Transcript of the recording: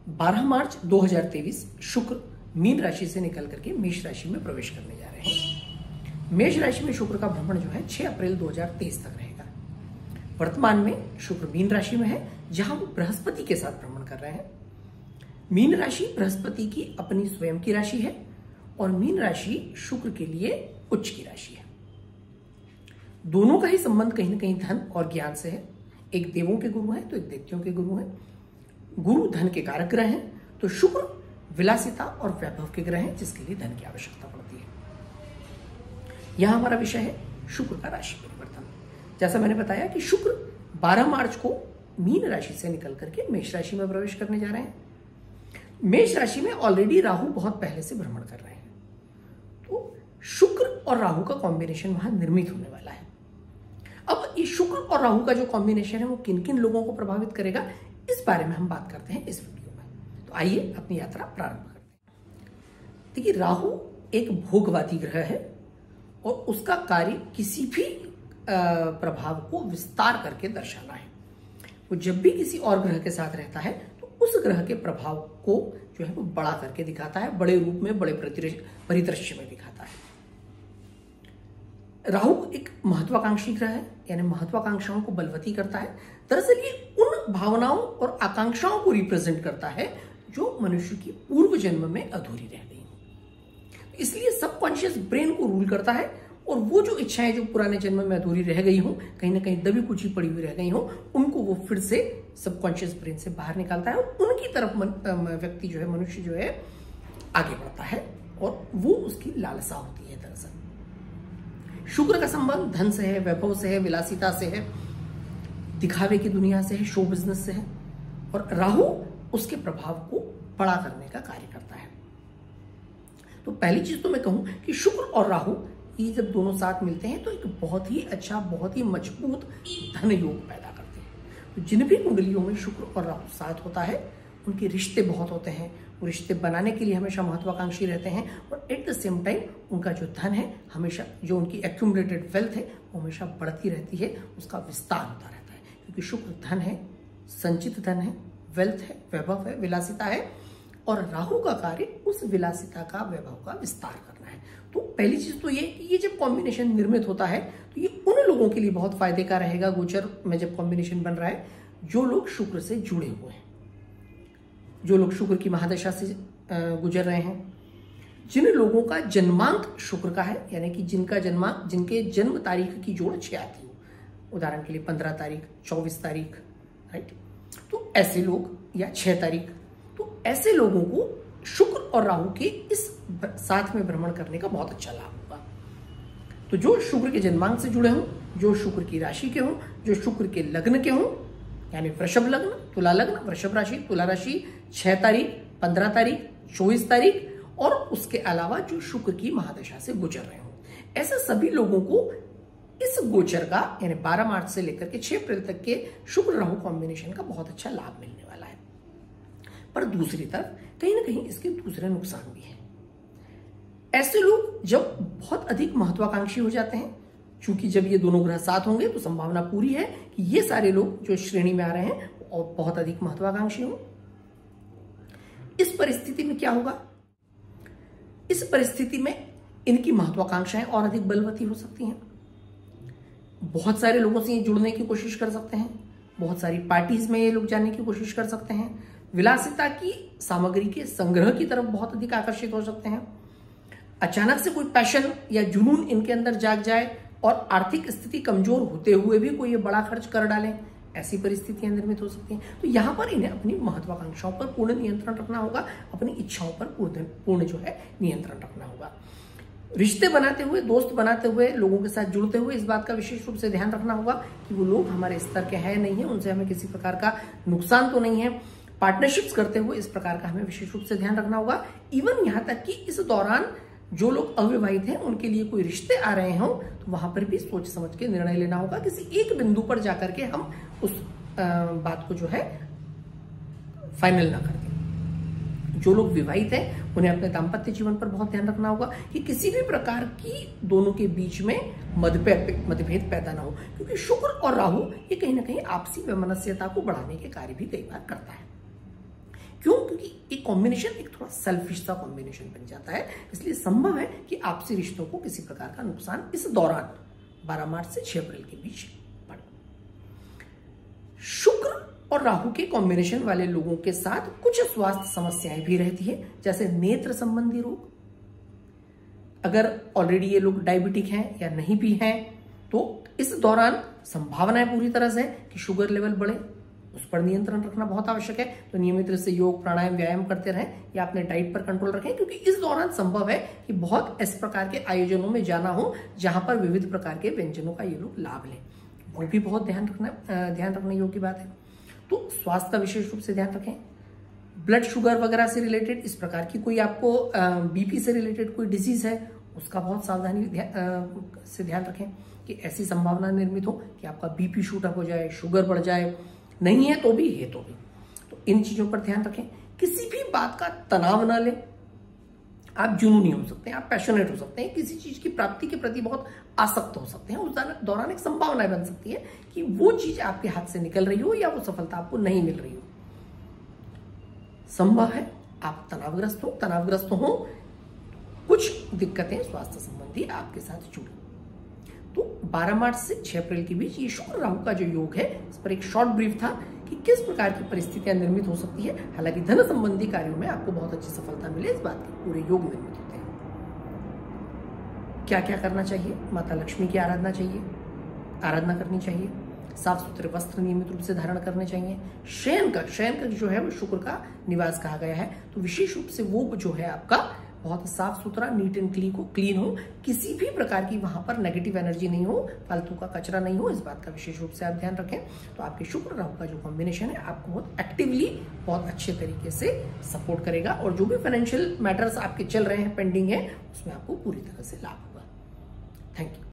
12 मार्च 2023 शुक्र मीन राशि से निकल करके मेष राशि में प्रवेश करने जा रहे हैं। मेष राशि में शुक्र का भ्रमण जो है 6 अप्रैल 2023 तक रहेगा। वर्तमान में शुक्र मीन राशि में है, जहां वो बृहस्पति के साथ भ्रमण कर रहे हैं। मीन राशि बृहस्पति की अपनी स्वयं की राशि है और मीन राशि शुक्र के लिए उच्च की राशि है। दोनों का ही संबंध कहीं ना कहीं धन और ज्ञान से है। एक देवों के गुरु है तो एक दैत्यों के गुरु है। गुरु धन के कारक ग्रह हैं, तो शुक्र विलासिता और वैभव के ग्रह हैं, जिसके लिए धन की आवश्यकता पड़ती है। यह हमारा विषय है शुक्र का राशि परिवर्तन। जैसा मैंने बताया कि शुक्र 12 मार्च को मीन राशि से निकल करके मेष राशि में प्रवेश करने जा रहे हैं। मेष राशि में ऑलरेडी राहु बहुत पहले से भ्रमण कर रहे हैं, तो शुक्र और राहु का कॉम्बिनेशन वहां निर्मित होने वाला है। अब ये शुक्र और राहु का जो कॉम्बिनेशन है वो किन किन लोगों को प्रभावित करेगा, इस बारे में हम बात करते हैं इस वीडियो में। तो आइए अपनी यात्रा प्रारंभ करते हैं। देखिए, राहु एक भोगवादी ग्रह है और उसका कार्य किसी भी प्रभाव को विस्तार करके दर्शाना है। वो जब भी किसी और ग्रह के साथ रहता है तो उस ग्रह के प्रभाव को जो है वो बड़ा करके दिखाता है, बड़े रूप में, बड़े परिदृश्य में दिखाता है। राहु एक महत्वाकांक्षी ग्रह है, यानी महत्वाकांक्षाओं को बलवती करता है। दरअसल ये उन भावनाओं और आकांक्षाओं को रिप्रेजेंट करता है जो मनुष्य की पूर्व जन्म में अधूरी रह गई हो। इसलिए सबकॉन्शियस ब्रेन को रूल करता है और वो जो इच्छाएं जो पुराने जन्म में अधूरी रह गई हो, कहीं ना कहीं दबी कुची पड़ी हुई रह गई हो, उनको वो फिर से सबकॉन्शियस ब्रेन से बाहर निकालता है और उनकी तरफ व्यक्ति जो है, मनुष्य जो है, आगे बढ़ता है और वो उसकी लालसा होती है। दरअसल शुक्र का संबंध धन से है, वैभव से है, विलासिता से है, दिखावे की दुनिया से है, शो बिजनेस से है, और राहु उसके प्रभाव को बड़ा करने का कार्य करता है। तो पहली चीज तो मैं कहूं कि शुक्र और राहु ये जब दोनों साथ मिलते हैं तो एक बहुत ही अच्छा, बहुत ही मजबूत धन योग पैदा करते हैं। तो जिन भी कुंडलियों में शुक्र और राहु साथ होता है उनके रिश्ते बहुत होते हैं, वो रिश्ते बनाने के लिए हमेशा महत्वाकांक्षी रहते हैं और एट द सेम टाइम उनका जो धन है, हमेशा जो उनकी एक्यूमुलेटेड वेल्थ है वो हमेशा बढ़ती रहती है, उसका विस्तार होता रहता है। क्योंकि शुक्र धन है, संचित धन है, वेल्थ है, वैभव है, विलासिता है, और राहु का कार्य उस विलासिता का, वैभव का विस्तार करना है। तो पहली चीज तो ये जब कॉम्बिनेशन निर्मित होता है तो ये उन लोगों के लिए बहुत फायदे का रहेगा, गोचर में जब कॉम्बिनेशन बन रहा है, जो लोग शुक्र से जुड़े हुए हैं, जो लोग शुक्र की महादशा से गुजर रहे हैं, जिन लोगों का जन्मांक शुक्र का है, यानी कि जिनके जन्म तारीख की जोड़ 6 आती हो, उदाहरण के लिए 15 तारीख, 24 तारीख, राइट, तो ऐसे लोग, या 6 तारीख, तो ऐसे लोगों को शुक्र और राहु के इस साथ में भ्रमण करने का बहुत अच्छा लाभ होगा। तो जो शुक्र के जन्मांक से जुड़े हों, जो शुक्र की राशि के हों, जो शुक्र के लग्न के हों, यानी वृषभ लग्न, तुला लग्न, वृषभ राशि, तुला राशि, 6 तारीख, 15 तारीख, 24 तारीख, और उसके अलावा जो शुक्र की महादशा से गुजर रहे हों, ऐसे सभी लोगों को इस गोचर का, यानी 12 मार्च से लेकर के 6 अप्रैल तक के शुक्र राहु कॉम्बिनेशन का बहुत अच्छा लाभ मिलने वाला है। पर दूसरी तरफ कहीं ना कहीं इसके दूसरे नुकसान भी हैं। ऐसे लोग जब बहुत अधिक महत्वाकांक्षी हो जाते हैं, क्योंकि जब ये दोनों ग्रह साथ होंगे तो संभावना पूरी है कि ये सारे लोग जो श्रेणी में आ रहे हैं और बहुत अधिक महत्वाकांक्षी हों। इस परिस्थिति में क्या होगा? इस परिस्थिति में इनकी महत्वाकांक्षाएं और अधिक बलवती हो सकती हैं। बहुत सारे लोगों से ये जुड़ने की कोशिश कर सकते हैं, बहुत सारी पार्टीज में ये लोग जाने की कोशिश कर सकते हैं, विलासिता की सामग्री के संग्रह की तरफ बहुत अधिक आकर्षित हो सकते हैं। अचानक से कोई पैशन या जुनून इनके अंदर जाग जाए और आर्थिक स्थिति कमजोर होते हुए भी कोई ये बड़ा खर्च कर डालें, ऐसी परिस्थितियां निर्मित हो सकती हैं। तो यहां पर इन्हें अपनी महत्वाकांक्षाओं पर पूर्ण नियंत्रण रखना होगा, अपनी इच्छाओं पर पूर्ण जो है नियंत्रण रखना होगा। रिश्ते बनाते हुए, दोस्त बनाते हुए, लोगों के साथ जुड़ते हुए इस बात का विशेष रूप से ध्यान रखना होगा कि वो लोग हमारे स्तर के हैं नहीं है, उनसे हमें किसी प्रकार का नुकसान तो नहीं है। पार्टनरशिप्स करते हुए इस प्रकार का हमें विशेष रूप से ध्यान रखना होगा। इवन यहां तक कि इस दौरान जो लोग अविवाहित हैं उनके लिए कोई रिश्ते आ रहे हों तो वहां पर भी सोच समझ के निर्णय लेना होगा। किसी एक बिंदु पर जाकर के हम उस बात को जो है फाइनल ना कर दें। जो लोग विवाहित हैं उन्हें अपने दाम्पत्य जीवन पर बहुत ध्यान रखना होगा कि किसी भी प्रकार की दोनों के बीच में मतभेद पैदा ना हो, क्योंकि शुक्र और राहु ये कहीं ना कहीं आपसी वैमनस्यता को बढ़ाने के कार्य भी कई बार करता है। क्यों? क्योंकि एक कॉम्बिनेशन एक थोड़ा सेल्फिश सा कॉम्बिनेशन बन जाता है, इसलिए संभव है कि आपसी रिश्तों को किसी प्रकार का नुकसान इस दौरान 12 मार्च से 6 अप्रैल के बीच पड़े। शुक्र और राहु के कॉम्बिनेशन वाले लोगों के साथ कुछ स्वास्थ्य समस्याएं भी रहती है, जैसे नेत्र संबंधी रोग। अगर ऑलरेडी ये लोग डायबिटिक हैं या नहीं भी हैं तो इस दौरान संभावना है पूरी तरह से कि शुगर लेवल बढ़े, उस पर नियंत्रण रखना बहुत आवश्यक है। तो नियमित रूप से योग, प्राणायाम, व्यायाम करते रहें या अपने डाइट पर कंट्रोल रखें, क्योंकि इस दौरान संभव है कि बहुत इस प्रकार के आयोजनों में जाना हो जहां पर विविध प्रकार के व्यंजनों का ये लोग लाभ लें। वो भी बहुत ध्यान रखने योग्य बात है। तो स्वास्थ्य का विशेष रूप से ध्यान रखें। ब्लड शुगर वगैरह से रिलेटेड इस प्रकार की कोई आपको बीपी से रिलेटेड कोई डिजीज है, उसका बहुत सावधानी से ध्यान रखें कि ऐसी संभावना निर्मित हो कि आपका बीपी शूट अप हो जाए, शुगर बढ़ जाए, नहीं है तो भी है तो भी। तो इन चीजों पर ध्यान रखें। किसी भी बात का तनाव ना लें। आप जुनूनी हो सकते हैं, आप पैशनेट हो सकते हैं, किसी चीज की प्राप्ति के प्रति बहुत आसक्त हो सकते हैं। उस दौरान एक संभावना बन सकती है कि वो चीज आपके हाथ से निकल रही हो या वो सफलता आपको नहीं मिल रही हो। संभव है आप तनावग्रस्त हो, कुछ दिक्कतें स्वास्थ्य संबंधी आपके साथ जुड़ी। तो 12 मार्च से 6 अप्रैल के बीच ये शुक्र राहु का जो योग है, इस पर एक शॉर्ट ब्रीफ था कि किस प्रकार की परिस्थितियां निर्मित हो सकती है। हालांकि धन संबंधी कार्यों में आपको बहुत अच्छी सफलता मिले, इस बात के पूरे योग निर्मित होते हैं। क्या क्या करना चाहिए? माता लक्ष्मी की आराधना करनी चाहिए। साफ सुथरे वस्त्र नियमित रूप से धारण करने चाहिए। शयन कक्ष जो है वो शुक्र का निवास कहा गया है, तो विशेष रूप से वो जो है आपका बहुत साफ सुथरा, नीट एंड क्लीन हो, किसी भी प्रकार की वहां पर नेगेटिव एनर्जी नहीं हो, फालतू का कचरा नहीं हो, इस बात का विशेष रूप से आप ध्यान रखें। तो आपके शुक्र राहु का जो कॉम्बिनेशन है आपको बहुत एक्टिवली, बहुत अच्छे तरीके से सपोर्ट करेगा और जो भी फाइनेंशियल मैटर्स आपके चल रहे हैं, पेंडिंग है, उसमें आपको पूरी तरह से लाभ होगा। Thank you.